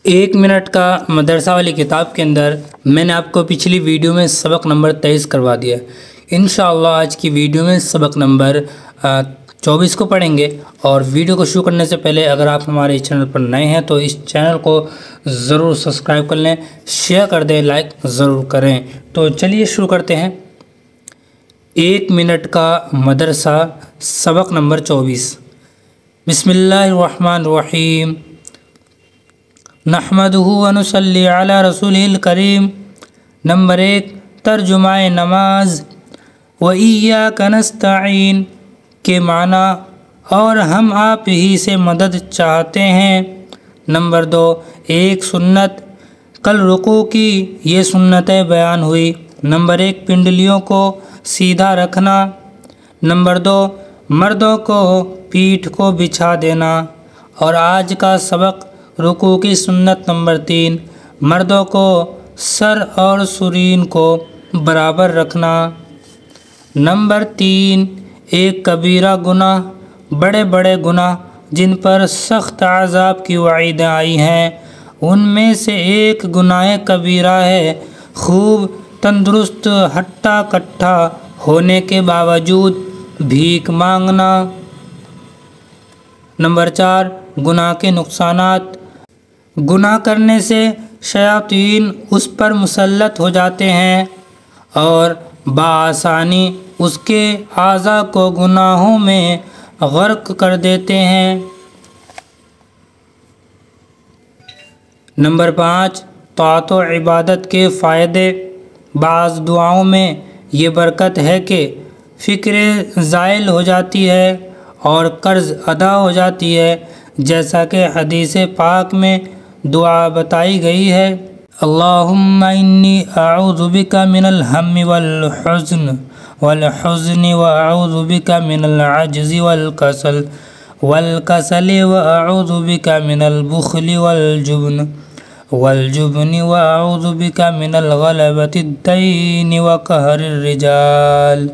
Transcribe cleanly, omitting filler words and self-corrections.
ایک منٹ کا مدرسہ والی کتاب کے اندر میں نے آپ کو پچھلی ویڈیو میں سبق نمبر 23 کروا دیا ہے۔ انشاءاللہ آج کی ویڈیو میں سبق نمبر 24 کو پڑھیں گے، اور ویڈیو کو شروع کرنے سے پہلے اگر آپ ہمارے چینل پر نئے ہیں تو اس چینل کو ضرور سبسکرائب کر لیں، شیئر کر دیں، لائک ضرور کریں۔ تو چلیے شروع کرتے ہیں۔ ایک منٹ کا مدرسہ سبق نمبر 24۔ بسم اللہ الرحمن الرحیم۔ نحمدہ ونصلی علی رسولہ الکریم۔ نمبر 1، ترجمہ نماز۔ وَإِيَّاكَ نَسْتَعِينُ کے معنی، اور ہم آپ ہی سے مدد چاہتے ہیں۔ نمبر 2، ایک سنت، کل رکوع کی یہ سنتیں بیان ہوئی۔ نمبر 1، پنڈلیوں کو سیدھا رکھنا۔ نمبر 2، مردوں کو پیٹھ کو بچھا دینا۔ اور آج کا سبق رکوع کی سنت نمبر 3، مردوں کو سر اور سرین کو برابر رکھنا۔ نمبر 3، ایک کبیرہ گناہ، بڑے بڑے گناہ جن پر سخت عذاب کی وعیدیں آئی ہیں، ان میں سے ایک گناہ کبیرہ ہے خوب تندرست ہٹا کٹھا ہونے کے باوجود بھیک مانگنا۔ نمبر 4، گناہ کے نقصانات۔ گناہ کرنے سے شیاطین اس پر مسلط ہو جاتے ہیں اور بآسانی اس کے اعضاء کو گناہوں میں غرق کر دیتے ہیں۔ نمبر 5، طاعت و عبادت کے فائدے۔ بعض دعاؤں میں یہ برکت ہے کہ فکریں زائل ہو جاتی ہے اور قرض ادا ہو جاتی ہے، جیسا کہ حدیث پاک میں دعا بتائی گئی ہے۔ اللہم انی اعوذ بک من الہم والحزن واعوذ بک من العجز والکسل واعوذ بک من البخل والجبن واعوذ بک من الغلبۃ الدین وقہر الرجال۔